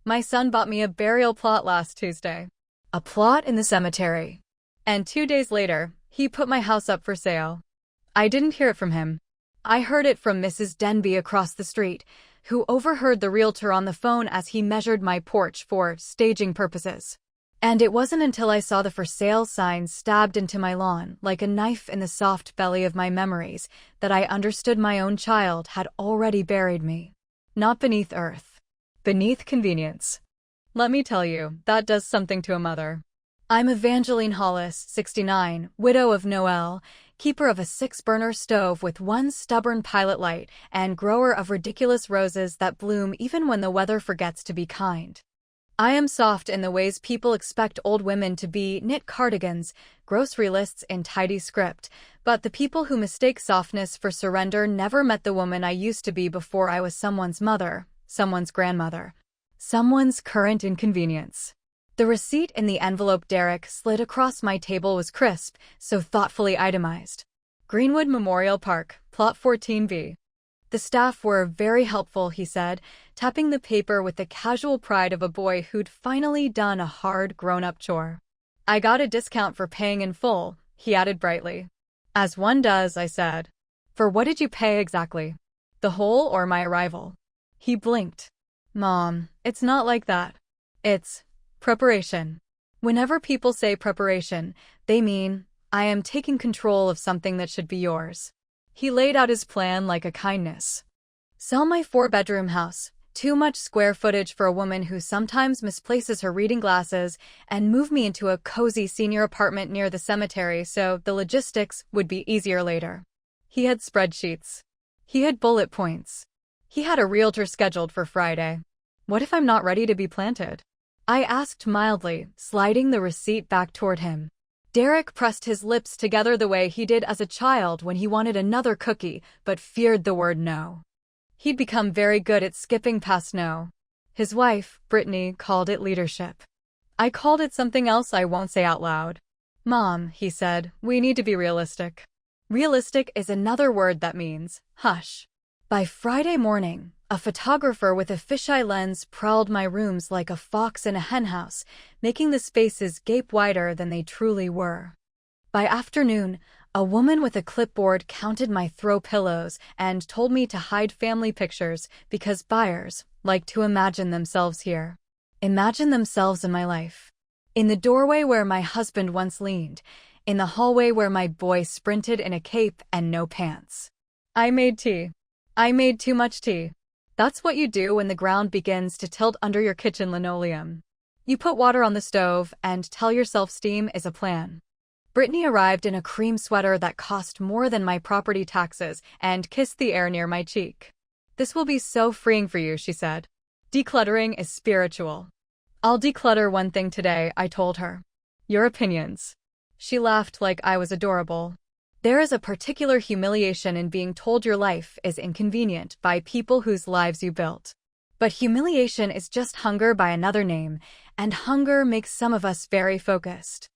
My son bought me a burial plot last Tuesday. A plot in the cemetery. And 2 days later, he put my house up for sale. I didn't hear it from him. I heard it from Mrs. Denby across the street, who overheard the realtor on the phone as he measured my porch for staging purposes. And it wasn't until I saw the for sale sign stabbed into my lawn like a knife in the soft belly of my memories that I understood my own child had already buried me. Not beneath earth. Beneath convenience. Let me tell you, that does something to a mother. I'm Evangeline Hollis, 69, widow of Noel, keeper of a 6-burner stove with one stubborn pilot light, and grower of ridiculous roses that bloom even when the weather forgets to be kind. I am soft in the ways people expect old women to be: knit cardigans, grocery lists in tidy script, but the people who mistake softness for surrender never met the woman I used to be before I was someone's mother, someone's grandmother, someone's current inconvenience. The receipt in the envelope Derek slid across my table was crisp, so thoughtfully itemized. Greenwood Memorial Park, Plot 14B. The staff were very helpful, he said, tapping the paper with the casual pride of a boy who'd finally done a hard, grown-up chore. I got a discount for paying in full, he added brightly. As one does, I said. For what did you pay exactly? The whole or my arrival? He blinked. Mom, it's not like that. It's preparation. Whenever people say preparation, they mean, I am taking control of something that should be yours. He laid out his plan like a kindness. Sell my 4-bedroom house, too much square footage for a woman who sometimes misplaces her reading glasses, and move me into a cozy senior apartment near the cemetery so the logistics would be easier later. He had spreadsheets. He had bullet points. He had a realtor scheduled for Friday. What if I'm not ready to be planted? I asked mildly, sliding the receipt back toward him. Derek pressed his lips together the way he did as a child when he wanted another cookie but feared the word no. He'd become very good at skipping past no. His wife, Brittany, called it leadership. I called it something else I won't say out loud. Mom, he said, we need to be realistic. Realistic is another word that means hush. By Friday morning, a photographer with a fisheye lens prowled my rooms like a fox in a henhouse, making the spaces gape wider than they truly were. By afternoon, a woman with a clipboard counted my throw pillows and told me to hide family pictures because buyers like to imagine themselves here. Imagine themselves in my life. In the doorway where my husband once leaned, in the hallway where my boy sprinted in a cape and no pants. I made tea. I made too much tea. That's what you do when the ground begins to tilt under your kitchen linoleum. You put water on the stove and tell yourself steam is a plan. Brittany arrived in a cream sweater that cost more than my property taxes and kissed the air near my cheek. This will be so freeing for you, she said. Decluttering is spiritual. I'll declutter one thing today, I told her. Your opinions. She laughed like I was adorable. There is a particular humiliation in being told your life is inconvenient by people whose lives you built. But humiliation is just hunger by another name, and hunger makes some of us very focused.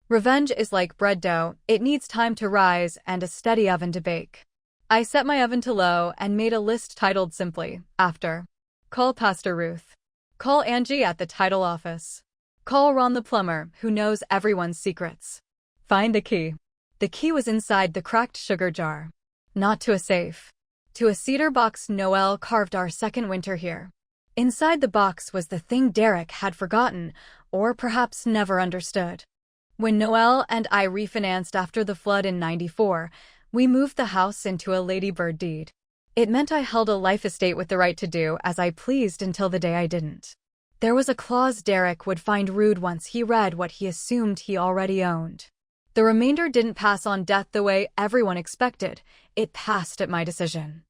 Revenge is like bread dough, it needs time to rise and a steady oven to bake. I set my oven to low and made a list titled simply, after. Call Pastor Ruth. Call Angie at the title office. Call Ron the plumber, who knows everyone's secrets. Find the key. The key was inside the cracked sugar jar. Not to a safe. To a cedar box Noel carved our second winter here. Inside the box was the thing Derek had forgotten, or perhaps never understood. When Noel and I refinanced after the flood in '94, we moved the house into a ladybird deed. It meant I held a life estate with the right to do as I pleased until the day I didn't. There was a clause Derek would find rude once he read what he assumed he already owned. The remainder didn't pass on death the way everyone expected. It passed at my decision.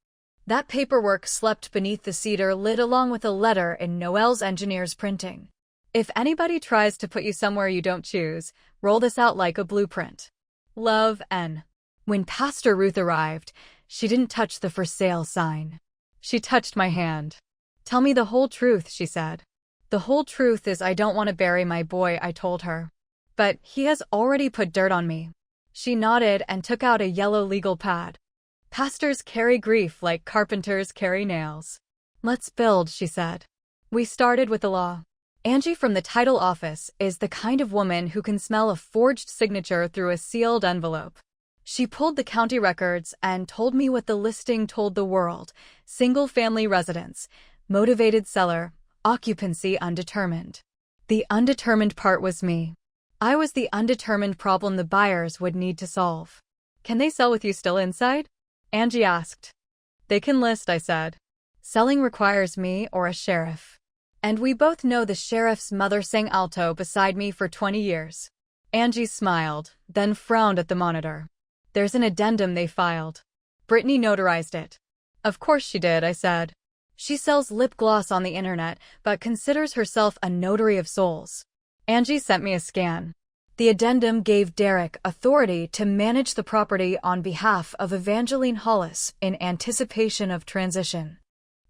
That paperwork slept beneath the cedar lid along with a letter in Noel's engineer's printing. If anybody tries to put you somewhere you don't choose, roll this out like a blueprint. Love, N. When Pastor Ruth arrived, she didn't touch the for sale sign. She touched my hand. Tell me the whole truth, she said. The whole truth is I don't want to bury my boy, I told her. But he has already put dirt on me. She nodded and took out a yellow legal pad. Pastors carry grief like carpenters carry nails. Let's build, she said. We started with the law. Angie from the title office is the kind of woman who can smell a forged signature through a sealed envelope. She pulled the county records and told me what the listing told the world: single-family residence, motivated seller, occupancy undetermined. The undetermined part was me. I was the undetermined problem the buyers would need to solve. Can they sell with you still inside? Angie asked. They can list, I said. Selling requires me or a sheriff. And we both know the sheriff's mother sang alto beside me for 20 years. Angie smiled, then frowned at the monitor. There's an addendum they filed. Brittany notarized it. Of course she did, I said. She sells lip gloss on the internet, but considers herself a notary of souls. Angie sent me a scan. The addendum gave Derek authority to manage the property on behalf of Evangeline Hollis in anticipation of transition.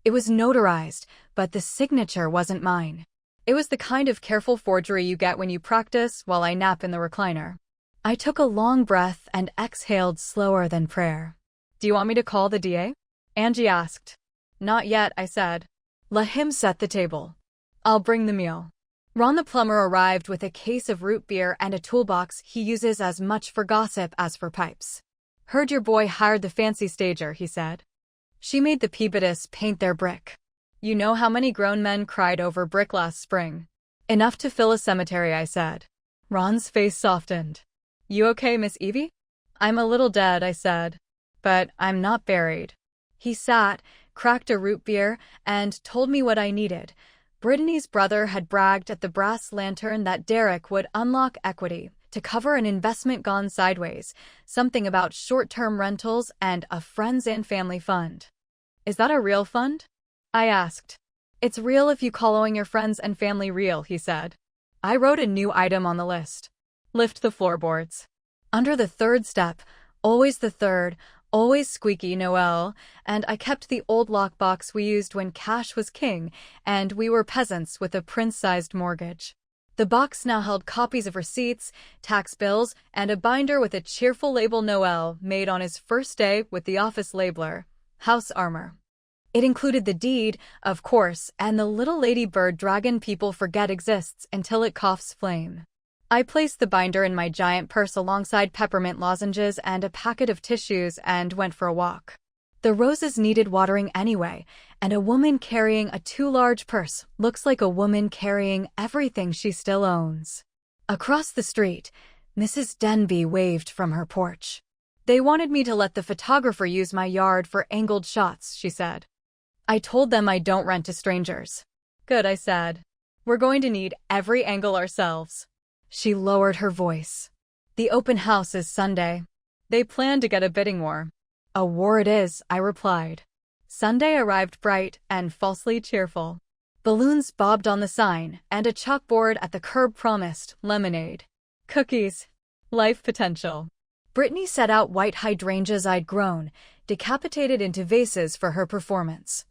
It was notarized, but the signature wasn't mine. It was the kind of careful forgery you get when you practice while I nap in the recliner. I took a long breath and exhaled slower than prayer. Do you want me to call the DA? Angie asked. Not yet, I said. Let him set the table. I'll bring the meal. Ron the plumber arrived with a case of root beer and a toolbox he uses as much for gossip as for pipes. Heard your boy hired the fancy stager, he said. She made the Peabody's paint their brick. You know how many grown men cried over brick last spring? Enough to fill a cemetery, I said. Ron's face softened. You okay, Miss Evie? I'm a little dead, I said. But I'm not buried. He sat, cracked a root beer, and told me what I needed. Brittany's brother had bragged at the brass lantern that Derek would unlock equity to cover an investment gone sideways, something about short-term rentals and a friends and family fund. Is that a real fund? I asked. It's real if you call owing your friends and family real, he said. I wrote a new item on the list. Lift the floorboards. Under the third step, always the third, always squeaky Noel, and I kept the old lockbox we used when cash was king and we were peasants with a prince-sized mortgage. The box now held copies of receipts, tax bills, and a binder with a cheerful label Noel made on his first day with the office labeler, House Armor. It included the deed, of course, and the little ladybird dragon people forget exists until it coughs flame. I placed the binder in my giant purse alongside peppermint lozenges and a packet of tissues and went for a walk. The roses needed watering anyway, and a woman carrying a too large purse looks like a woman carrying everything she still owns. Across the street, Mrs. Denby waved from her porch. They wanted me to let the photographer use my yard for angled shots, she said. I told them I don't rent to strangers. Good, I said. We're going to need every angle ourselves. She lowered her voice. The open house is Sunday. They plan to get a bidding war. A war it is, I replied. Sunday arrived bright and falsely cheerful. Balloons bobbed on the sign, and a chalkboard at the curb promised lemonade, cookies, life potential. Brittany set out white hydrangeas I'd grown, decapitated into vases for her performance.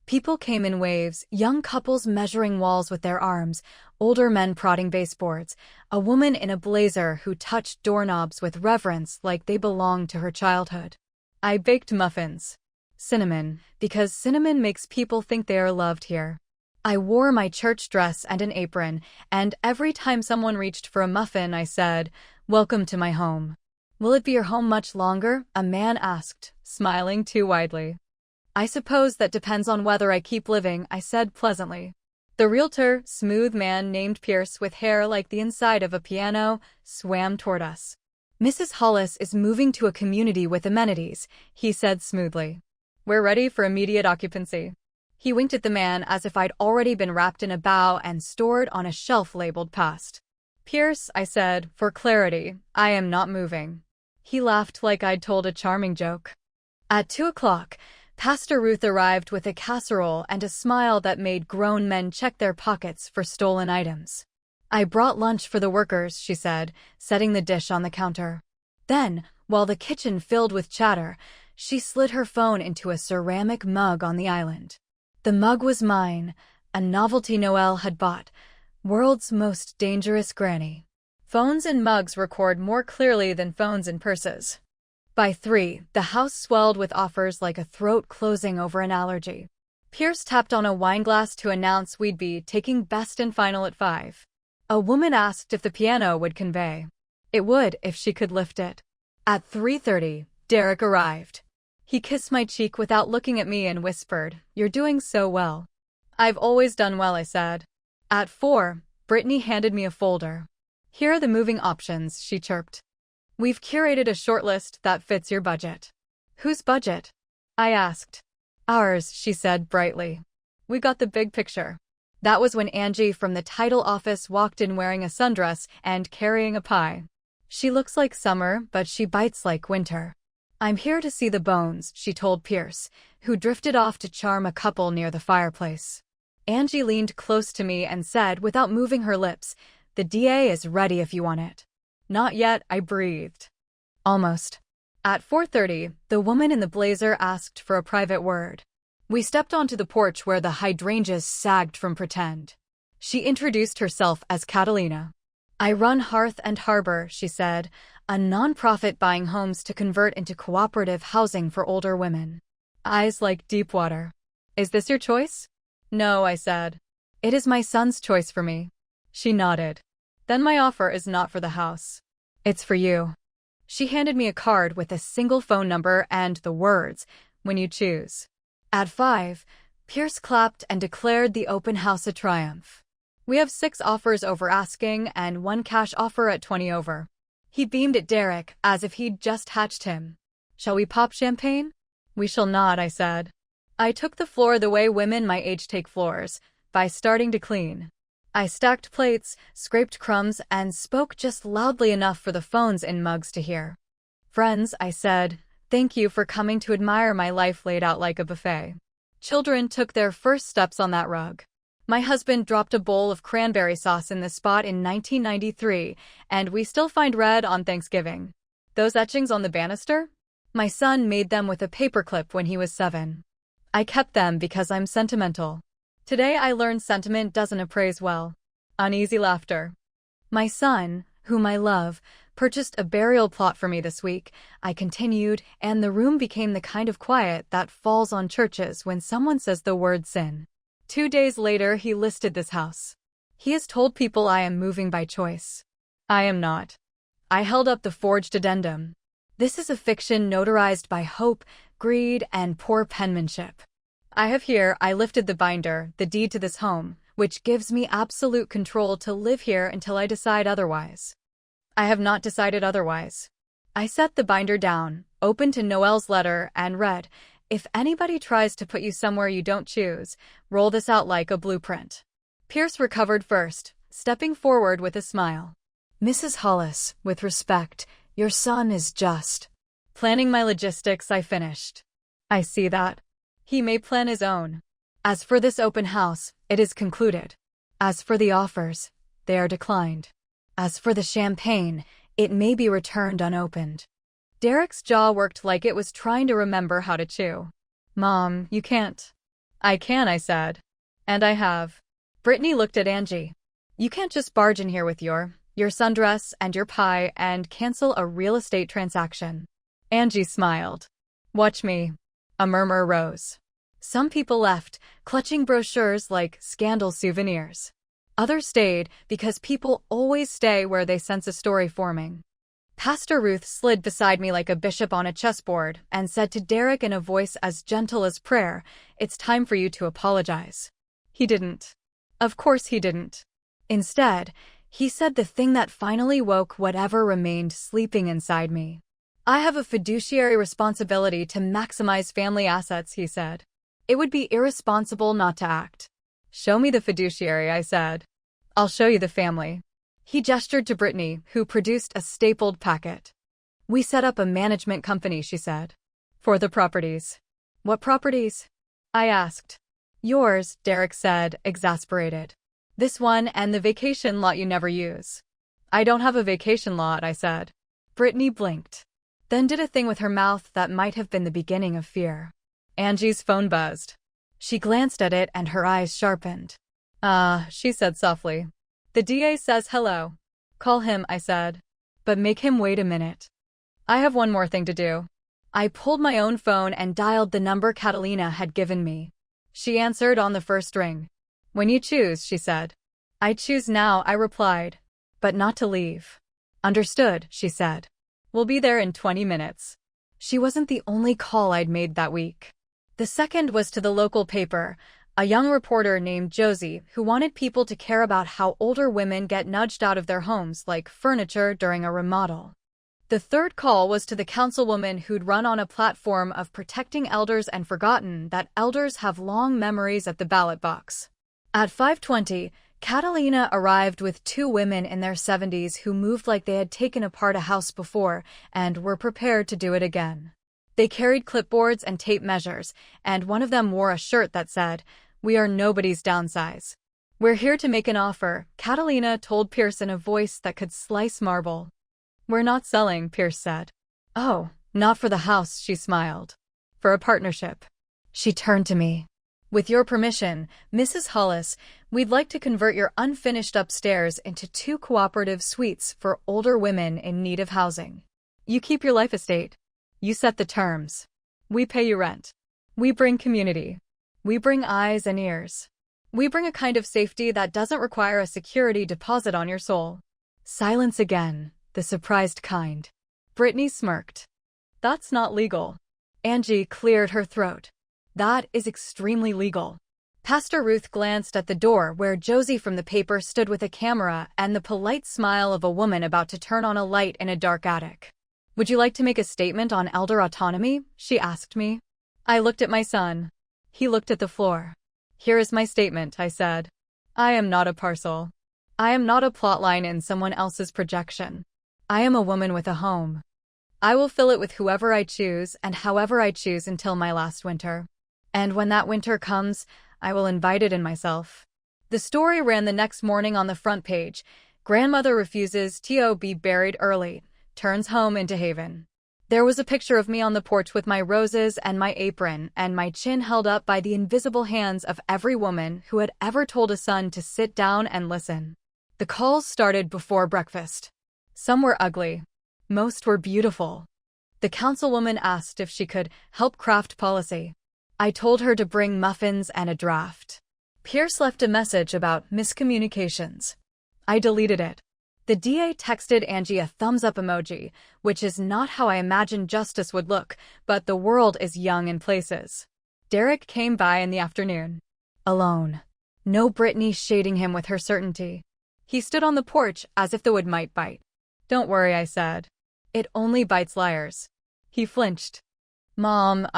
People came in waves, young couples measuring walls with their arms, older men prodding baseboards, a woman in a blazer who touched doorknobs with reverence like they belonged to her childhood. I baked muffins. Cinnamon, because cinnamon makes people think they are loved here. I wore my church dress and an apron, and every time someone reached for a muffin, I said, "Welcome to my home." Will it be your home much longer? A man asked, smiling too widely. I suppose that depends on whether I keep living, I said pleasantly. The realtor, smooth man named Pierce with hair like the inside of a piano, swam toward us. Mrs. Hollis is moving to a community with amenities, he said smoothly. We're ready for immediate occupancy. He winked at the man as if I'd already been wrapped in a bow and stored on a shelf labeled past. Pierce, I said, for clarity, I am not moving. He laughed like I'd told a charming joke. At 2 o'clock, Pastor Ruth arrived with a casserole and a smile that made grown men check their pockets for stolen items. I brought lunch for the workers, she said, setting the dish on the counter. Then, while the kitchen filled with chatter, she slid her phone into a ceramic mug on the island. The mug was mine, a novelty Noelle had bought. World's most dangerous granny. Phones and mugs record more clearly than phones and purses. By 3, the house swelled with offers like a throat closing over an allergy. Pierce tapped on a wineglass to announce we'd be taking best and final at 5. A woman asked if the piano would convey. It would if she could lift it. At 3:30, Derek arrived. He kissed my cheek without looking at me and whispered, "You're doing so well." "I've always done well," I said. At 4, Brittany handed me a folder. "Here are the moving options," she chirped. "We've curated a shortlist that fits your budget." "Whose budget?" I asked. "Ours," she said brightly. "We got the big picture." That was when Angie from the title office walked in wearing a sundress and carrying a pie. "She looks like summer, but she bites like winter." "I'm here to see the bones," she told Pierce, who drifted off to charm a couple near the fireplace. Angie leaned close to me and said without moving her lips, "The DA is ready if you want it." "Not yet," I breathed. "Almost." At 4:30, the woman in the blazer asked for a private word. We stepped onto the porch where the hydrangeas sagged from pretend. She introduced herself as Catalina. "I run Hearth and Harbor," she said, "a non-profit buying homes to convert into cooperative housing for older women." Eyes like deep water. "Is this your choice?" "No," I said. "It is my son's choice for me." She nodded. "Then my offer is not for the house. It's for you." She handed me a card with a single phone number and the words, "When you choose." At 5, Pierce clapped and declared the open house a triumph. "We have 6 offers over asking and 1 cash offer at 20 over. He beamed at Derek as if he'd just hatched him. "Shall we pop champagne?" "We shall not," I said. I took the floor the way women my age take floors, by starting to clean. I stacked plates, scraped crumbs, and spoke just loudly enough for the phones in mugs to hear. "Friends," I said, "thank you for coming to admire my life laid out like a buffet." Children took their first steps on that rug. My husband dropped a bowl of cranberry sauce in this spot in 1993, and we still find red on Thanksgiving. Those etchings on the banister? My son made them with a paperclip when he was 7. I kept them because I'm sentimental. Today I learned sentiment doesn't appraise well. Uneasy laughter. "My son, whom I love, purchased a burial plot for me this week," I continued, and the room became the kind of quiet that falls on churches when someone says the word sin. 2 days later he listed this house. He has told people I am moving by choice. I am not. I held up the forged addendum. This is a fiction notarized by hope, greed, and poor penmanship. I have here, I lifted the binder, the deed to this home, which gives me absolute control to live here until I decide otherwise. I have not decided otherwise. I set the binder down, opened to Noelle's letter, and read, "If anybody tries to put you somewhere you don't choose, roll this out like a blueprint." Pierce recovered first, stepping forward with a smile. "Mrs. Hollis, with respect, your son is just." Planning my logistics, I finished. "I see that. He may plan his own. As for this open house, it is concluded. As for the offers, they are declined. As for the champagne, it may be returned unopened." Derek's jaw worked like it was trying to remember how to chew. "Mom, you can't." "I can," I said. "And I have." Brittany looked at Angie. "You can't just barge in here with your sundress and your pie and cancel a real estate transaction." Angie smiled. "Watch me." A murmur rose. Some people left, clutching brochures like scandal souvenirs. Others stayed because people always stay where they sense a story forming. Pastor Ruth slid beside me like a bishop on a chessboard and said to Derek in a voice as gentle as prayer, "It's time for you to apologize." He didn't. Of course he didn't. Instead, he said the thing that finally woke whatever remained sleeping inside me. "I have a fiduciary responsibility to maximize family assets," he said. "It would be irresponsible not to act." "Show me the fiduciary," I said. "I'll show you the family." He gestured to Brittany, who produced a stapled packet. "We set up a management company," she said. "For the properties." "What properties?" I asked. "Yours," Derek said, exasperated. "This one and the vacation lot you never use." "I don't have a vacation lot," I said. Brittany blinked. Then did a thing with her mouth that might have been the beginning of fear. Angie's phone buzzed. She glanced at it and her eyes sharpened. She said softly. "The DA says hello." "Call him," I said. "But make him wait a minute. I have one more thing to do." I pulled my own phone and dialed the number Catalina had given me. She answered on the first ring. When you choose, she said. I choose now, I replied. But not to leave. Understood, she said. We'll be there in 20 minutes. She wasn't the only call I'd made that week. The second was to the local paper, a young reporter named Josie who wanted people to care about how older women get nudged out of their homes like furniture during a remodel. The third call was to the councilwoman who'd run on a platform of protecting elders and forgotten that elders have long memories at the ballot box. At 5:20, Catalina arrived with two women in their 70s who moved like they had taken apart a house before and were prepared to do it again. They carried clipboards and tape measures, and one of them wore a shirt that said, "We are nobody's downsize." "We're here to make an offer," Catalina told Pierce in a voice that could slice marble. "We're not selling," Pierce said. "Oh, not for the house," she smiled. "For a partnership." She turned to me. "With your permission, Mrs. Hollis, we'd like to convert your unfinished upstairs into 2 cooperative suites for older women in need of housing. You keep your life estate. You set the terms. We pay you rent. We bring community. We bring eyes and ears. We bring a kind of safety that doesn't require a security deposit on your soul." Silence again, the surprised kind. Brittany smirked. "That's not legal." Angie cleared her throat. "That is extremely legal." Pastor Ruth glanced at the door where Josie from the paper stood with a camera and the polite smile of a woman about to turn on a light in a dark attic. "Would you like to make a statement on elder autonomy?" she asked me. I looked at my son. He looked at the floor. "Here is my statement," I said. "I am not a parcel. I am not a plotline in someone else's projection. I am a woman with a home. I will fill it with whoever I choose and however I choose until my last winter. And when that winter comes, I will invite it in myself." The story ran the next morning on the front page. Grandmother refuses to be buried early, turns home into Haven. There was a picture of me on the porch with my roses and my apron and my chin held up by the invisible hands of every woman who had ever told a son to sit down and listen. The calls started before breakfast. Some were ugly. Most were beautiful. The councilwoman asked if she could help craft policy. I told her to bring muffins and a draft. Pierce left a message about miscommunications. I deleted it. The DA texted Angie a thumbs-up emoji, which is not how I imagined justice would look, but the world is young in places. Derek came by in the afternoon. Alone. No Brittany shading him with her certainty. He stood on the porch as if the wood might bite. "Don't worry," I said. "It only bites liars." He flinched. "Mom,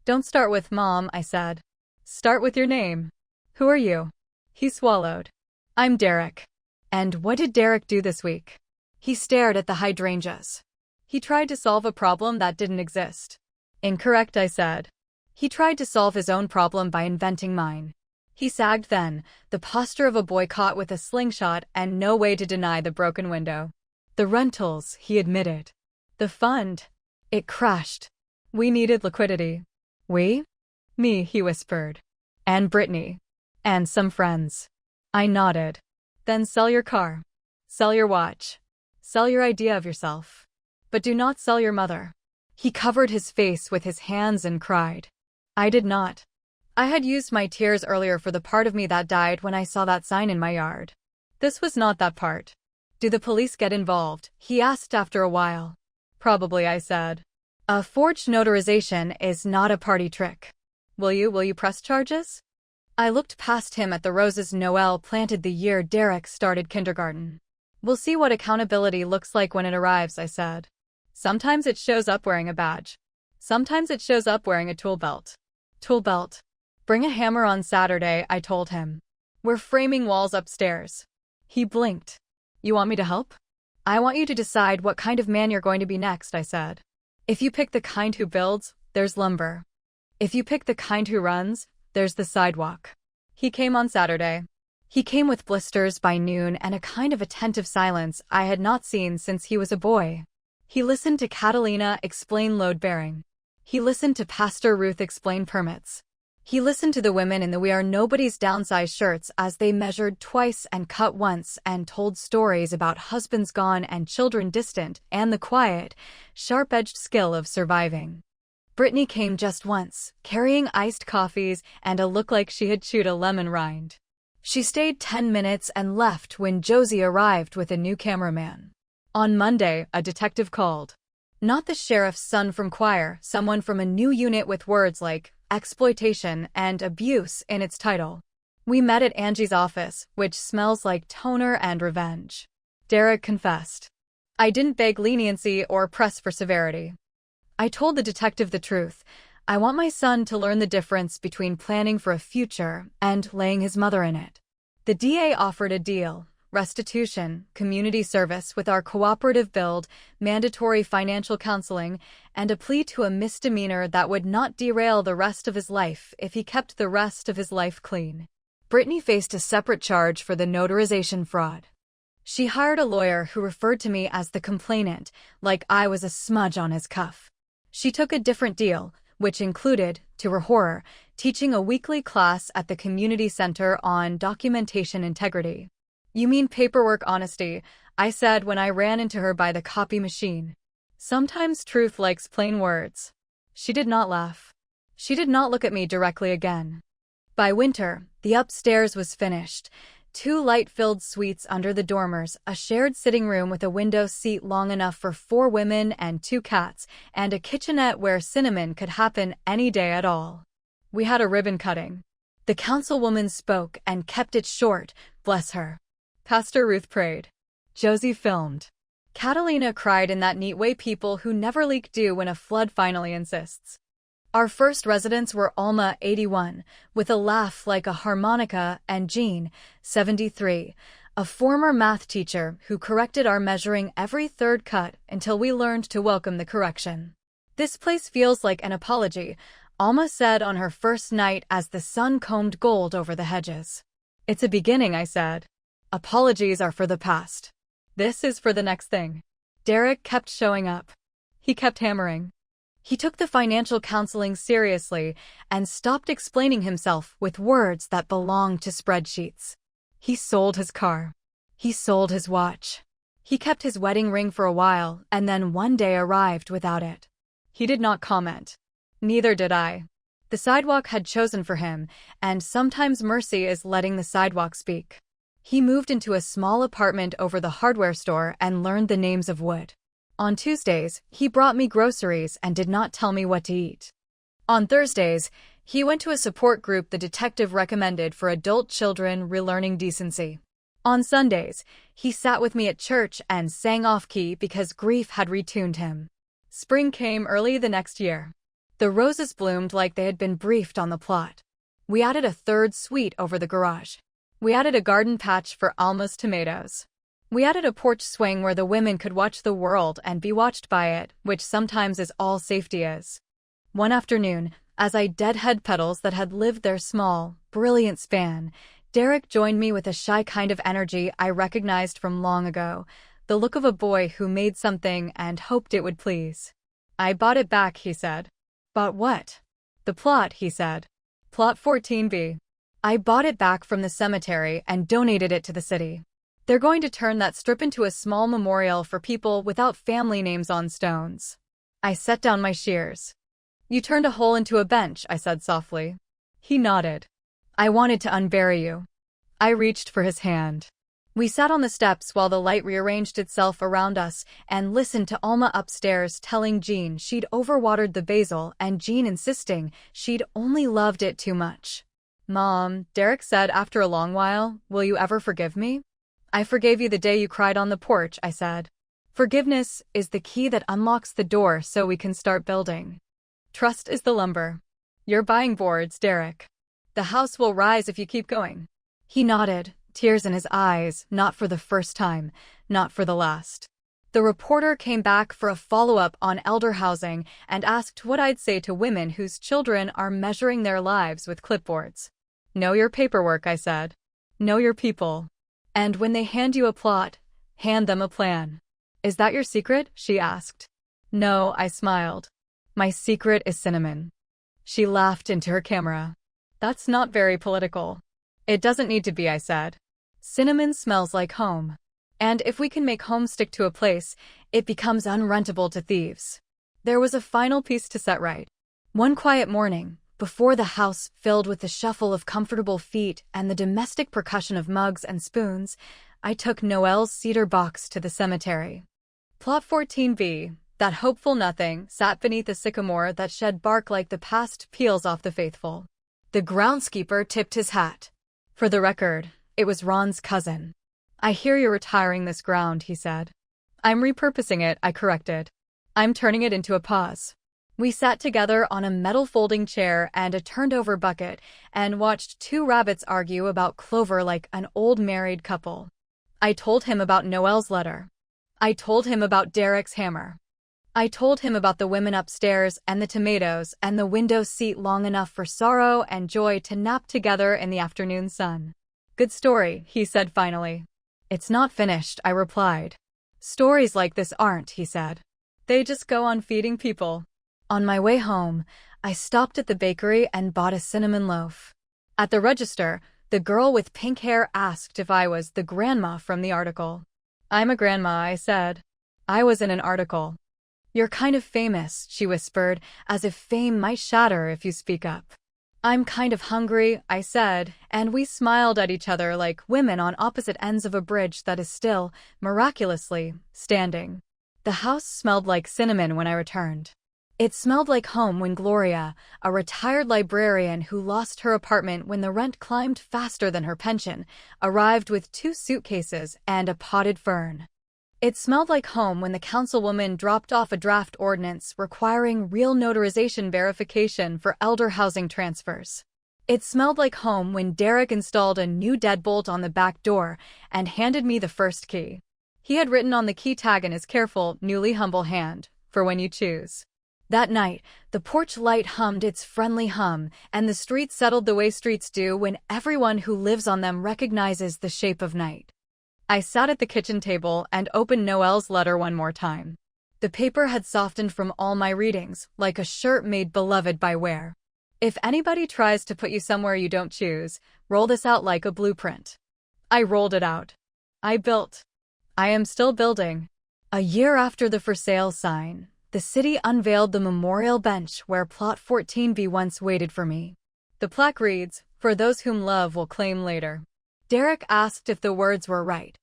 Don't start with Mom," I said. "Start with your name. Who are you?" He swallowed. "I'm Derek." "And what did Derek do this week?" He stared at the hydrangeas. "He tried to solve a problem that didn't exist." "Incorrect," I said. "He tried to solve his own problem by inventing mine." He sagged then, the posture of a boy caught with a slingshot and no way to deny the broken window. "The rentals," he admitted. "The fund. It crashed. We needed liquidity." "We?" "Me," he whispered. "And Brittany. And some friends." I nodded. "Then sell your car. Sell your watch. Sell your idea of yourself. But do not sell your mother." He covered his face with his hands and cried. I did not. I had used my tears earlier for the part of me that died when I saw that sign in my yard. This was not that part. "Do the police get involved?" he asked after a while. "Probably," I said. "A forged notarization is not a party trick. Will you press charges?" I looked past him at the roses Noel planted the year Derek started kindergarten. "We'll see what accountability looks like when it arrives," I said. "Sometimes it shows up wearing a badge. Sometimes it shows up wearing a tool belt." "Tool belt. Bring a hammer on Saturday," I told him. "We're framing walls upstairs." He blinked. "You want me to help?" "I want you to decide what kind of man you're going to be next," I said. "If you pick the kind who builds, there's lumber. If you pick the kind who runs, there's the sidewalk." He came on Saturday. He came with blisters by noon and a kind of attentive silence I had not seen since he was a boy. He listened to Catalina explain load-bearing. He listened to Pastor Ruth explain permits. He listened to the women in the "We Are Nobody's Downsized" shirts as they measured twice and cut once and told stories about husbands gone and children distant and the quiet, sharp-edged skill of surviving. Brittany came just once, carrying iced coffees and a look like she had chewed a lemon rind. She stayed 10 minutes and left when Josie arrived with a new cameraman. On Monday, a detective called. Not the sheriff's son from choir, someone from a new unit with words like exploitation and abuse in its title. We met at Angie's office, which smells like toner and revenge. Derek confessed. I didn't beg leniency or press for severity. I told the detective the truth. I want my son to learn the difference between planning for a future and laying his mother in it. The DA offered a deal: restitution, community service with our cooperative build, mandatory financial counseling, and a plea to a misdemeanor that would not derail the rest of his life if he kept the rest of his life clean. Brittany faced a separate charge for the notarization fraud. She hired a lawyer who referred to me as the complainant, like I was a smudge on his cuff. She took a different deal, which included, to her horror, teaching a weekly class at the community center on documentation integrity. You mean paperwork honesty, I said when I ran into her by the copy machine. Sometimes truth likes plain words. She did not laugh. She did not look at me directly again. By winter, the upstairs was finished. 2 light-filled suites under the dormers, a shared sitting room with a window seat long enough for 4 women and 2 cats, and a kitchenette where cinnamon could happen any day at all. We had a ribbon cutting. The councilwoman spoke and kept it short, bless her. Pastor Ruth prayed. Josie filmed. Catalina cried in that neat way people who never leak do when a flood finally insists. Our first residents were Alma, 81, with a laugh like a harmonica, and Jean, 73, a former math teacher who corrected our measuring every third cut until we learned to welcome the correction. This place feels like an apology, Alma said on her first night as the sun combed gold over the hedges. It's a beginning, I said. Apologies are for the past. This is for the next thing. Derek kept showing up. He kept hammering. He took the financial counseling seriously and stopped explaining himself with words that belonged to spreadsheets. He sold his car. He sold his watch. He kept his wedding ring for a while and then one day arrived without it. He did not comment. Neither did I. The sidewalk had chosen for him, and sometimes mercy is letting the sidewalk speak. He moved into a small apartment over the hardware store and learned the names of wood. On Tuesdays, he brought me groceries and did not tell me what to eat. On Thursdays, he went to a support group the detective recommended for adult children relearning decency. On Sundays, he sat with me at church and sang off-key because grief had retuned him. Spring came early the next year. The roses bloomed like they had been briefed on the plot. We added a 3rd suite over the garage. We added a garden patch for Alma's tomatoes. We added a porch swing where the women could watch the world and be watched by it, which sometimes is all safety is. One afternoon, as I deadhead petals that had lived their small, brilliant span, Derek joined me with a shy kind of energy I recognized from long ago, the look of a boy who made something and hoped it would please. I bought it back, he said. Bought what? The plot, he said. Plot 14B. I bought it back from the cemetery and donated it to the city. They're going to turn that strip into a small memorial for people without family names on stones. I set down my shears. You turned a hole into a bench, I said softly. He nodded. I wanted to unbury you. I reached for his hand. We sat on the steps while the light rearranged itself around us and listened to Alma upstairs telling Jean she'd overwatered the basil and Jean insisting she'd only loved it too much. Mom, Derek said after a long while, will you ever forgive me? I forgave you the day you cried on the porch, I said. Forgiveness is the key that unlocks the door so we can start building. Trust is the lumber. You're buying boards, Derek. The house will rise if you keep going. He nodded, tears in his eyes, not for the first time, not for the last. The reporter came back for a follow-up on elder housing and asked what I'd say to women whose children are measuring their lives with clipboards. Know your paperwork, I said. Know your people. And when they hand you a plot, hand them a plan. Is that your secret? She asked. No, I smiled. My secret is cinnamon. She laughed into her camera. That's not very political. It doesn't need to be, I said. Cinnamon smells like home. And if we can make home stick to a place, it becomes unrentable to thieves. There was a final piece to set right. One quiet morning, before the house filled with the shuffle of comfortable feet and the domestic percussion of mugs and spoons, I took Noelle's cedar box to the cemetery. Plot 14b, that hopeful nothing, sat beneath a sycamore that shed bark like the past peels off the faithful. The groundskeeper tipped his hat. For the record, it was Ron's cousin. "I hear you're retiring this ground," he said. "I'm repurposing it," I corrected. "I'm turning it into a pause." We sat together on a metal folding chair and a turned-over bucket and watched two rabbits argue about clover like an old married couple. I told him about Noelle's letter. I told him about Derek's hammer. I told him about the women upstairs and the tomatoes and the window seat long enough for sorrow and joy to nap together in the afternoon sun. "Good story," he said finally. "It's not finished," I replied. "Stories like this aren't," he said. "They just go on feeding people." On my way home, I stopped at the bakery and bought a cinnamon loaf. At the register, the girl with pink hair asked if I was the grandma from the article. "I'm a grandma," I said. "I was in an article." "You're kind of famous," she whispered, as if fame might shatter if you speak up. "I'm kind of hungry," I said, and we smiled at each other like women on opposite ends of a bridge that is still, miraculously, standing. The house smelled like cinnamon when I returned. It smelled like home when Gloria, a retired librarian who lost her apartment when the rent climbed faster than her pension, arrived with 2 suitcases and a potted fern. It smelled like home when the councilwoman dropped off a draft ordinance requiring real notarization verification for elder housing transfers. It smelled like home when Derek installed a new deadbolt on the back door and handed me the first key. He had written on the key tag in his careful, newly humble hand, "For when you choose." That night, the porch light hummed its friendly hum, and the streets settled the way streets do when everyone who lives on them recognizes the shape of night. I sat at the kitchen table and opened Noelle's letter one more time. The paper had softened from all my readings, like a shirt made beloved by wear. "If anybody tries to put you somewhere you don't choose, roll this out like a blueprint." I rolled it out. I built. I am still building. A year after the for sale sign, the city unveiled the memorial bench where Plot 14b once waited for me. The plaque reads, "For those whom love will claim later." Derek asked if the words were right.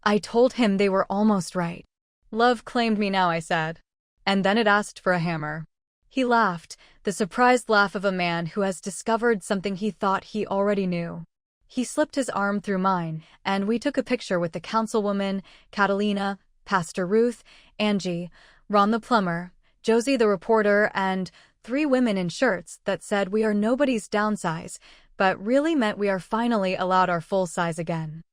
I told him they were almost right. "Love claimed me now," I said. And then it asked for a hammer. He laughed, the surprised laugh of a man who has discovered something he thought he already knew. He slipped his arm through mine, and we took a picture with the councilwoman, Catalina, Pastor Ruth, Angie, Ron the plumber, Josie the reporter, and 3 women in shirts that said we are nobody's downsize, but really meant we are finally allowed our full size again.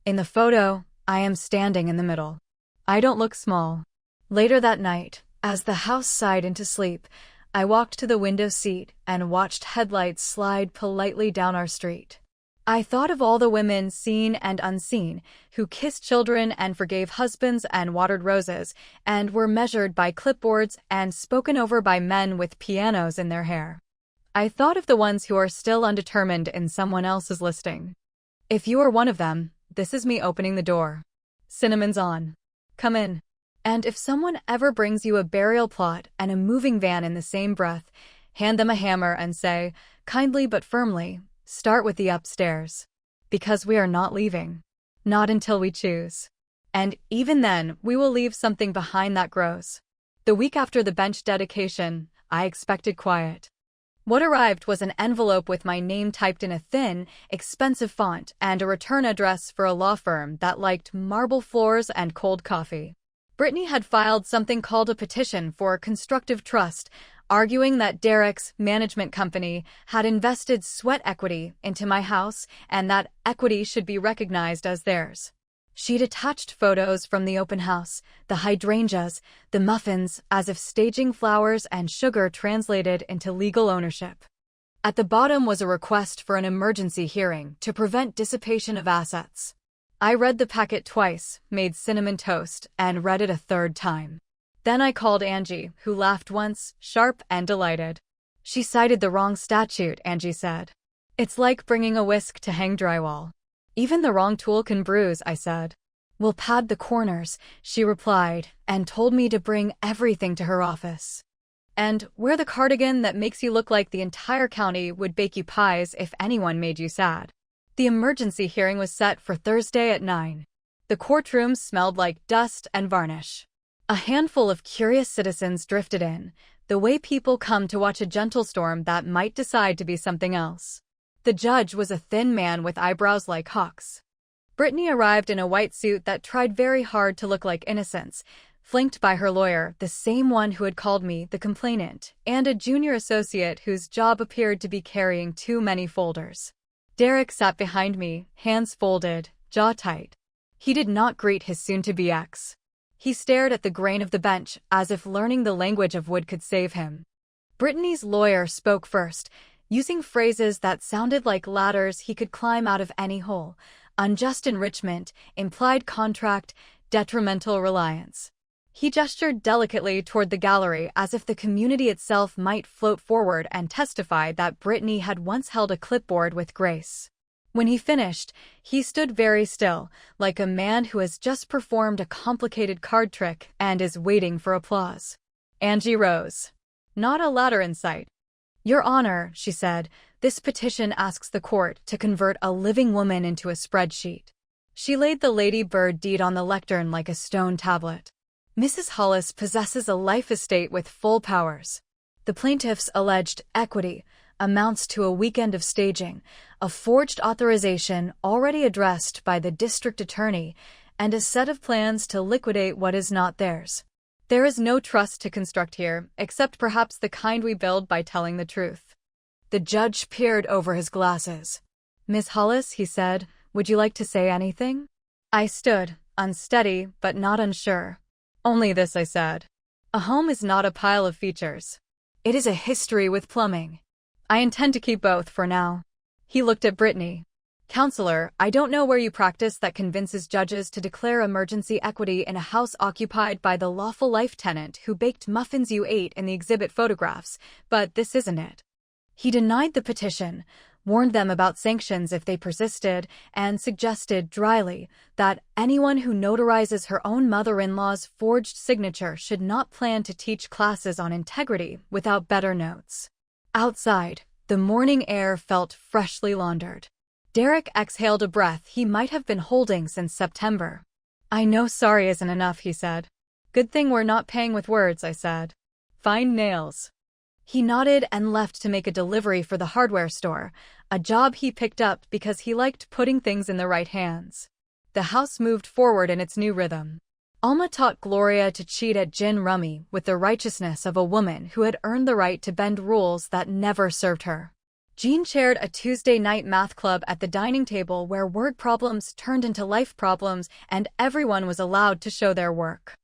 In the photo, I am standing in the middle. I don't look small. Later that night, as the house sighed into sleep, I walked to the window seat and watched headlights slide politely down our street. I thought of all the women, seen and unseen, who kissed children and forgave husbands and watered roses, and were measured by clipboards and spoken over by men with pianos in their hair. I thought of the ones who are still undetermined in someone else's listing. If you are one of them, this is me opening the door. Cinnamon's on. Come in. And if someone ever brings you a burial plot and a moving van in the same breath, hand them a hammer and say, kindly but firmly, "Start with the upstairs." Because we are not leaving. Not until we choose. And even then, we will leave something behind that grows. The week after the bench dedication, I expected quiet. What arrived was an envelope with my name typed in a thin, expensive font and a return address for a law firm that liked marble floors and cold coffee. Brittany had filed something called a petition for constructive trust, arguing that Derek's management company had invested sweat equity into my house and that equity should be recognized as theirs. She'd attached photos from the open house, the hydrangeas, the muffins, as if staging flowers and sugar translated into legal ownership. At the bottom was a request for an emergency hearing to prevent dissipation of assets. I read the packet twice, made cinnamon toast, and read it a 3rd time. Then I called Angie, who laughed once, sharp and delighted. "She cited the wrong statute," Angie said. "It's like bringing a whisk to hang drywall. Even the wrong tool can bruise," I said. "We'll pad the corners," she replied, and told me to bring everything to her office. And wear the cardigan that makes you look like the entire county would bake you pies if anyone made you sad. The emergency hearing was set for Thursday at 9. The courtroom smelled like dust and varnish. A handful of curious citizens drifted in, the way people come to watch a gentle storm that might decide to be something else. The judge was a thin man with eyebrows like hawks. Brittany arrived in a white suit that tried very hard to look like innocence, flanked by her lawyer, the same one who had called me the complainant, and a junior associate whose job appeared to be carrying too many folders. Derek sat behind me, hands folded, jaw tight. He did not greet his soon-to-be ex. He stared at the grain of the bench, as if learning the language of wood could save him. Brittany's lawyer spoke first, using phrases that sounded like ladders he could climb out of any hole: unjust enrichment, implied contract, detrimental reliance. He gestured delicately toward the gallery as if the community itself might float forward and testify that Brittany had once held a clipboard with grace. When he finished, he stood very still, like a man who has just performed a complicated card trick and is waiting for applause. Angie rose. Not a ladder in sight. "Your Honor," she said, "this petition asks the court to convert a living woman into a spreadsheet." She laid the Lady Bird deed on the lectern like a stone tablet. Mrs. Hollis possesses a life estate with full powers. The plaintiff's alleged equity amounts to a weekend of staging, a forged authorization already addressed by the district attorney, and a set of plans to liquidate what is not theirs. There is no trust to construct here, except perhaps the kind we build by telling the truth. The judge peered over his glasses. "Miss Hollis," he said, "would you like to say anything?" I stood, unsteady but not unsure. "Only this," I said. "A home is not a pile of features. It is a history with plumbing. I intend to keep both for now." He looked at Brittany. "Counselor, I don't know where you practice that convinces judges to declare emergency equity in a house occupied by the lawful life tenant who baked muffins you ate in the exhibit photographs, but this isn't it." He denied the petition, warned them about sanctions if they persisted, and suggested dryly that anyone who notarizes her own mother-in-law's forged signature should not plan to teach classes on integrity without better notes. Outside, the morning air felt freshly laundered. Derek exhaled a breath he might have been holding since September. "I know sorry isn't enough," he said. "Good thing we're not paying with words," I said. "Fine nails." He nodded and left to make a delivery for the hardware store, a job he picked up because he liked putting things in the right hands. The house moved forward in its new rhythm. Alma taught Gloria to cheat at gin rummy with the righteousness of a woman who had earned the right to bend rules that never served her. Jean chaired a Tuesday night math club at the dining table where word problems turned into life problems and everyone was allowed to show their work.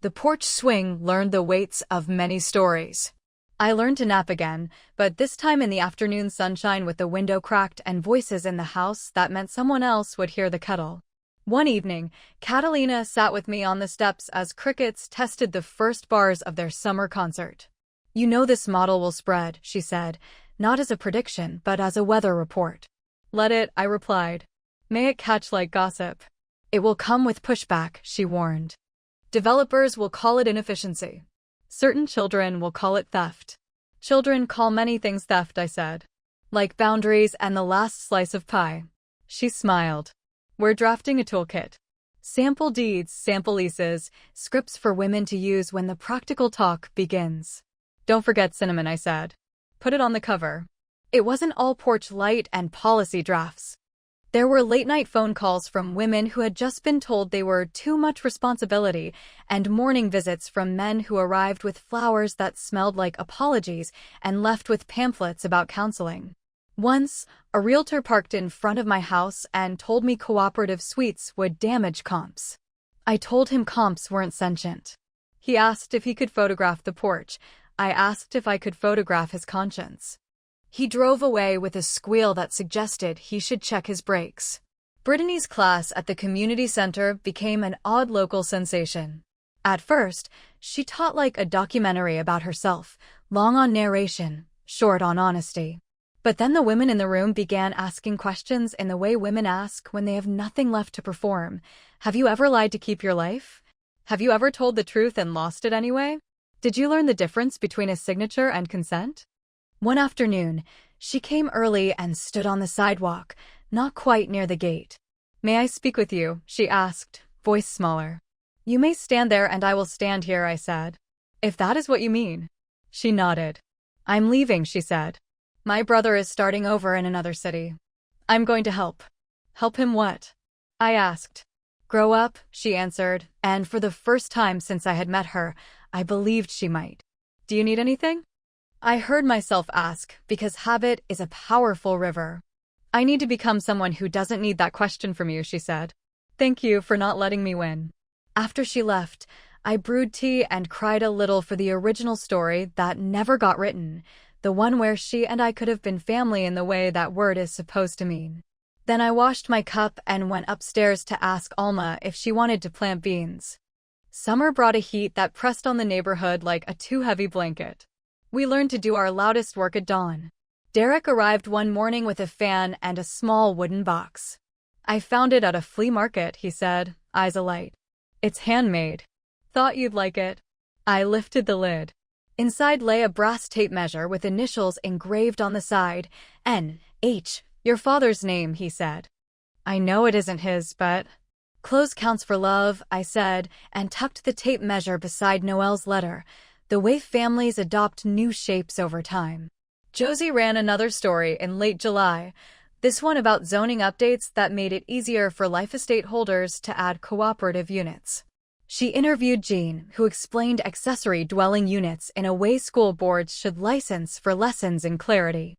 The porch swing learned the weights of many stories. I learned to nap again, but this time in the afternoon sunshine with the window cracked and voices in the house that meant someone else would hear the kettle. One evening, Catalina sat with me on the steps as crickets tested the first bars of their summer concert. "You know this model will spread," she said, not as a prediction but as a weather report. "Let it," I replied. "May it catch like gossip." "It will come with pushback," she warned. "Developers will call it inefficiency. Certain children will call it theft." "Children call many things theft," I said. "Like boundaries and the last slice of pie." She smiled. "We're drafting a toolkit. Sample deeds, sample leases, scripts for women to use when the practical talk begins." "Don't forget cinnamon," I said. "Put it on the cover." It wasn't all porch light and policy drafts. There were late-night phone calls from women who had just been told they were too much responsibility, and morning visits from men who arrived with flowers that smelled like apologies and left with pamphlets about counseling. Once, a realtor parked in front of my house and told me cooperative suites would damage comps. I told him comps weren't sentient. He asked if he could photograph the porch. I asked if I could photograph his conscience. He drove away with a squeal that suggested he should check his brakes. Brittany's class at the community center became an odd local sensation. At first, she taught like a documentary about herself, long on narration, short on honesty. But then the women in the room began asking questions in the way women ask when they have nothing left to perform. "Have you ever lied to keep your life? Have you ever told the truth and lost it anyway? Did you learn the difference between a signature and consent? One afternoon, she came early and stood on the sidewalk, not quite near the gate. May I speak with you? She asked, voice smaller. You may stand there and I will stand here, I said. If that is what you mean. She nodded. I'm leaving, she said. My brother is starting over in another city. I'm going to help. Help him what? I asked. Grow up, she answered, and for the first time since I had met her, I believed she might. Do you need anything? I heard myself ask, because habit is a powerful river. I need to become someone who doesn't need that question from you, she said. Thank you for not letting me win. After she left, I brewed tea and cried a little for the original story that never got written, the one where she and I could have been family in the way that word is supposed to mean. Then I washed my cup and went upstairs to ask Alma if she wanted to plant beans. Summer brought a heat that pressed on the neighborhood like a too-heavy blanket. We learned to do our loudest work at dawn. Derek arrived one morning with a fan and a small wooden box. I found it at a flea market, he said, eyes alight. It's handmade. Thought you'd like it. I lifted the lid. Inside lay a brass tape measure with initials engraved on the side. N.H. Your father's name, he said. I know it isn't his, but... Close counts for love, I said, and tucked the tape measure beside Noelle's letter, the way families adopt new shapes over time. Josie ran another story in late July, this one about zoning updates that made it easier for life estate holders to add cooperative units. She interviewed Jean, who explained accessory dwelling units in a way school boards should license for lessons in clarity.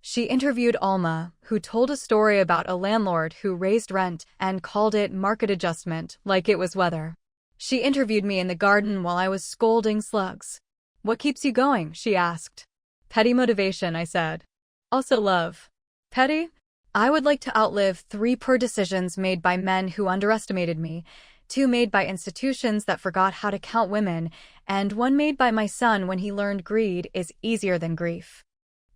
She interviewed Alma, who told a story about a landlord who raised rent and called it market adjustment like it was weather. She interviewed me in the garden while I was scolding slugs. What keeps you going? She asked. Petty motivation, I said. Also love. Petty? I would like to outlive 3 poor decisions made by men who underestimated me, 2 made by institutions that forgot how to count women, and 1 made by my son when he learned greed is easier than grief.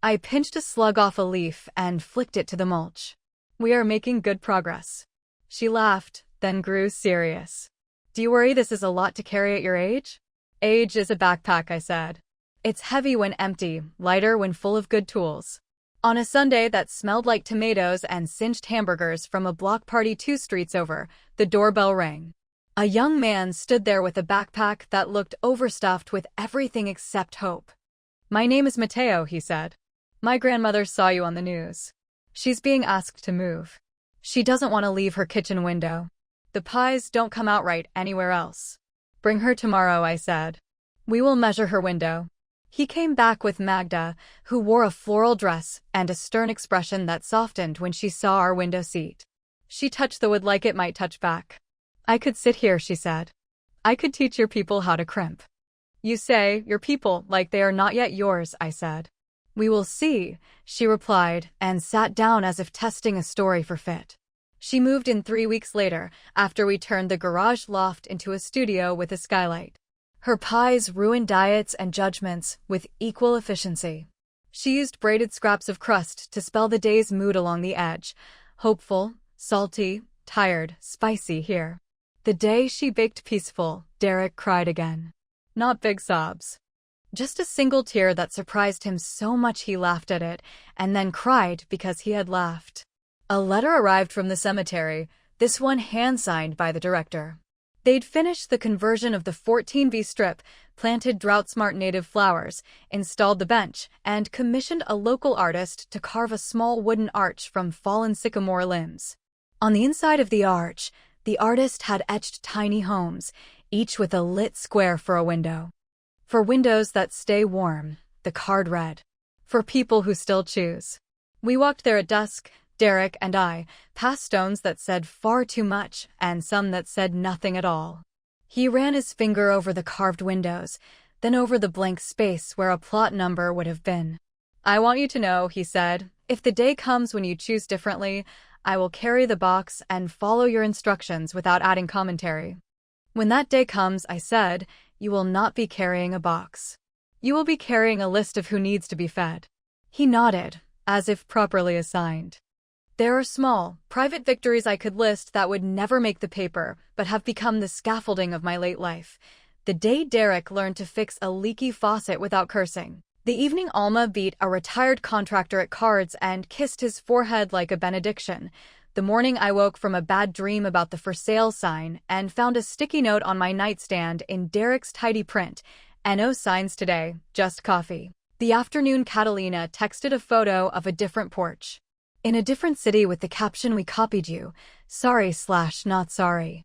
I pinched a slug off a leaf and flicked it to the mulch. We are making good progress. She laughed, then grew serious. Do you worry this is a lot to carry at your age? Age is a backpack, I said. It's heavy when empty, lighter when full of good tools. On a Sunday that smelled like tomatoes and singed hamburgers from a block party 2 streets over, the doorbell rang. A young man stood there with a backpack that looked overstuffed with everything except hope. My name is Mateo, he said. My grandmother saw you on the news. She's being asked to move. She doesn't want to leave her kitchen window. The pies don't come out right anywhere else. Bring her tomorrow, I said. We will measure her window. He came back with Magda, who wore a floral dress and a stern expression that softened when she saw our window seat. She touched the wood like it might touch back. I could sit here, she said. I could teach your people how to crimp. You say, your people, like they are not yet yours, I said. We will see, she replied, and sat down as if testing a story for fit. She moved in 3 weeks later, after we turned the garage loft into a studio with a skylight. Her pies ruined diets and judgments with equal efficiency. She used braided scraps of crust to spell the day's mood along the edge. Hopeful, salty, tired, spicy here. The day she baked peaceful, Derek cried again. Not big sobs. Just a single tear that surprised him so much he laughed at it, and then cried because he had laughed. A letter arrived from the cemetery, this one hand-signed by the director. They'd finished the conversion of the 14B strip, planted drought-smart native flowers, installed the bench, and commissioned a local artist to carve a small wooden arch from fallen sycamore limbs. On the inside of the arch, the artist had etched tiny homes, each with a lit square for a window. For windows that stay warm, the card read. For people who still choose. We walked there at dusk, Derek and I, past stones that said far too much and some that said nothing at all. He ran his finger over the carved windows, then over the blank space where a plot number would have been. I want you to know, he said, if the day comes when you choose differently, I will carry the box and follow your instructions without adding commentary. When that day comes, I said, you will not be carrying a box. You will be carrying a list of who needs to be fed. He nodded, as if properly assigned. There are small, private victories I could list that would never make the paper, but have become the scaffolding of my late life. The day Derek learned to fix a leaky faucet without cursing. The evening Alma beat a retired contractor at cards and kissed his forehead like a benediction. The morning I woke from a bad dream about the for sale sign and found a sticky note on my nightstand in Derek's tidy print. No signs today, just coffee. The afternoon Catalina texted a photo of a different porch. In a different city with the caption, "We copied you. Sorry/not sorry."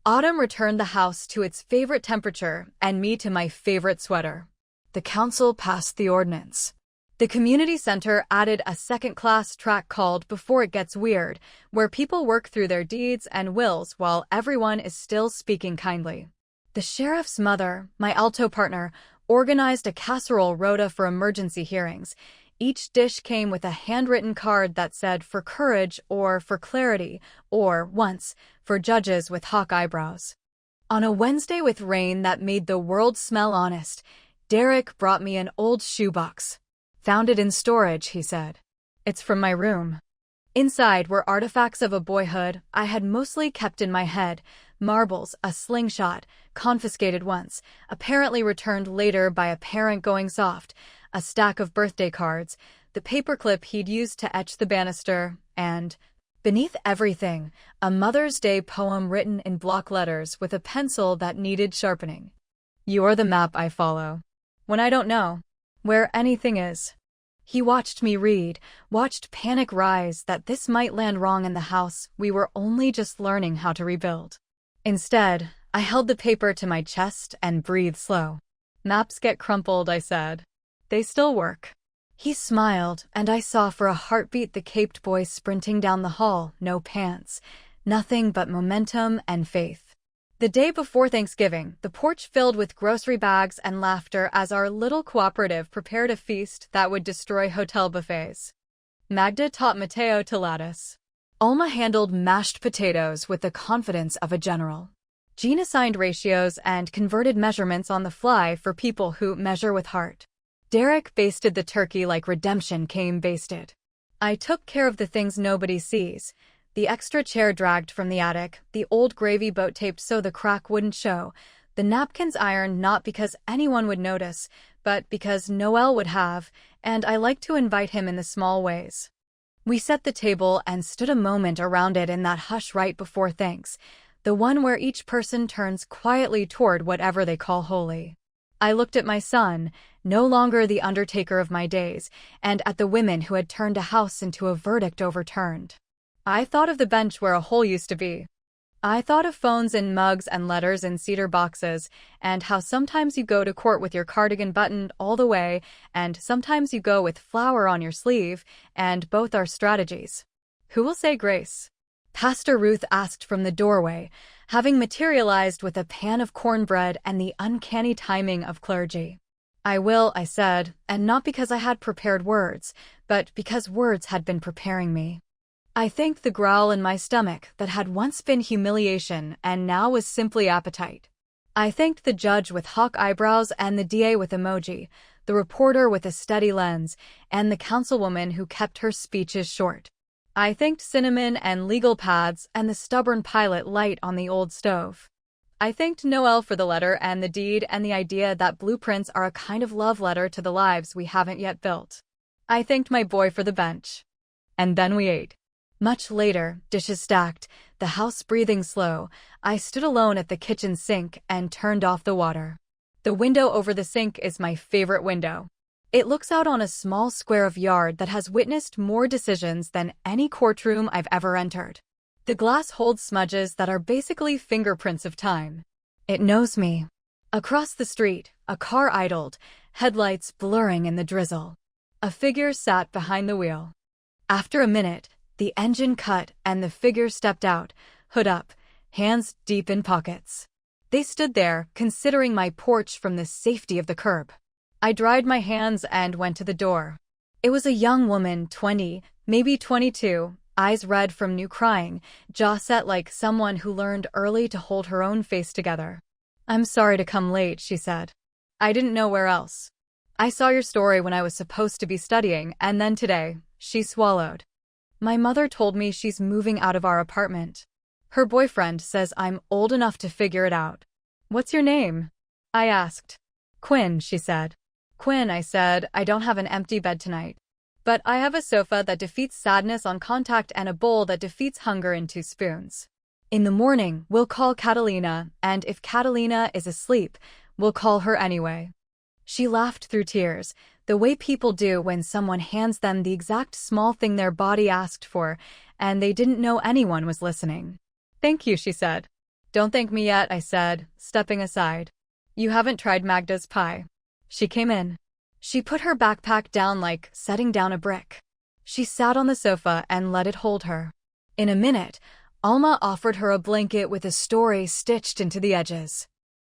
Autumn returned the house to its favorite temperature and me to my favorite sweater. The council passed the ordinance. The community center added a second-class track called Before It Gets Weird, where people work through their deeds and wills while everyone is still speaking kindly. The sheriff's mother, my alto partner, organized a casserole rota for emergency hearings. Each dish came with a handwritten card that said "for courage" or "for clarity," or, once, "for judges with hawk eyebrows." On a Wednesday with rain that made the world smell honest, Derek brought me an old shoebox. "Found it in storage," he said. "It's from my room." Inside were artifacts of a boyhood I had mostly kept in my head: marbles, a slingshot, confiscated once, apparently returned later by a parent going soft, a stack of birthday cards, the paperclip he'd used to etch the banister, and, beneath everything, a Mother's Day poem written in block letters with a pencil that needed sharpening. "You're the map I follow when I don't know where anything is." He watched me read, watched panic rise that this might land wrong in the house we were only just learning how to rebuild. Instead, I held the paper to my chest and breathed slow. "Maps get crumpled," I said. "They still work." He smiled, and I saw for a heartbeat the caped boy sprinting down the hall, no pants, nothing but momentum and faith. The day before Thanksgiving, the porch filled with grocery bags and laughter as our little cooperative prepared a feast that would destroy hotel buffets. Magda taught Mateo to lattice. Alma handled mashed potatoes with the confidence of a general. Jean assigned ratios and converted measurements on the fly for people who measure with heart. Derek basted the turkey like redemption came basted. I took care of the things nobody sees: the extra chair dragged from the attic, the old gravy boat taped so the crack wouldn't show, the napkins ironed not because anyone would notice, but because Noel would have, and I like to invite him in the small ways. We set the table and stood a moment around it in that hush right before thanks, the one where each person turns quietly toward whatever they call holy. I looked at my son, no longer the undertaker of my days, and at the women who had turned a house into a verdict overturned. I thought of the bench where a hole used to be. I thought of phones in mugs and letters in cedar boxes, and how sometimes you go to court with your cardigan buttoned all the way, and sometimes you go with flour on your sleeve, and both are strategies. "Who will say grace?" Pastor Ruth asked from the doorway, having materialized with a pan of cornbread and the uncanny timing of clergy. "I will," I said, and not because I had prepared words, but because words had been preparing me. I thanked the growl in my stomach that had once been humiliation and now was simply appetite. I thanked the judge with hawk eyebrows and the DA with emoji, the reporter with a steady lens, and the councilwoman who kept her speeches short. I thanked cinnamon and legal pads and the stubborn pilot light on the old stove. I thanked Noel for the letter and the deed and the idea that blueprints are a kind of love letter to the lives we haven't yet built. I thanked my boy for the bench. And then we ate. Much later, dishes stacked, the house breathing slow, I stood alone at the kitchen sink and turned off the water. The window over the sink is my favorite window. It looks out on a small square of yard that has witnessed more decisions than any courtroom I've ever entered. The glass holds smudges that are basically fingerprints of time. It knows me. Across the street, a car idled, headlights blurring in the drizzle. A figure sat behind the wheel. After a minute, the engine cut and the figure stepped out, hood up, hands deep in pockets. They stood there, considering my porch from the safety of the curb. I dried my hands and went to the door. It was a young woman, 20, maybe 22, eyes red from new crying, jaw set like someone who learned early to hold her own face together. "I'm sorry to come late," she said. "I didn't know where else. I saw your story when I was supposed to be studying, and then today," she swallowed. "My mother told me she's moving out of our apartment. Her boyfriend says I'm old enough to figure it out." "What's your name?" I asked. Quinn, she said. Quinn, I said, I don't have an empty bed tonight. But I have a sofa that defeats sadness on contact and a bowl that defeats hunger in 2 spoons. In the morning, we'll call Catalina, and if Catalina is asleep, we'll call her anyway. She laughed through tears, the way people do when someone hands them the exact small thing their body asked for, and they didn't know anyone was listening. Thank you, she said. Don't thank me yet, I said, stepping aside. You haven't tried Magda's pie. She came in. She put her backpack down like setting down a brick. She sat on the sofa and let it hold her. In a minute, Alma offered her a blanket with a story stitched into the edges.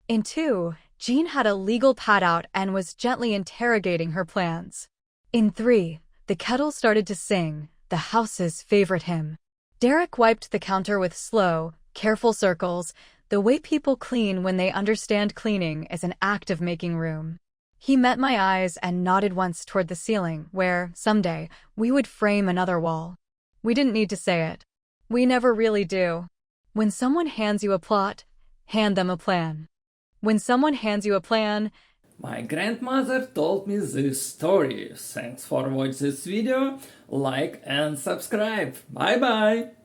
In 2, Jean had a legal pad out and was gently interrogating her plans. In 3, the kettle started to sing, the house's favorite hymn. Derek wiped the counter with slow, careful circles. The way people clean when they understand cleaning is an act of making room. He met my eyes and nodded once toward the ceiling, where, someday, we would frame another wall. We didn't need to say it. We never really do. When someone hands you a plot, hand them a plan. When someone hands you a plan, my grandmother told me this story. Thanks for watching this video, like and subscribe. Bye bye!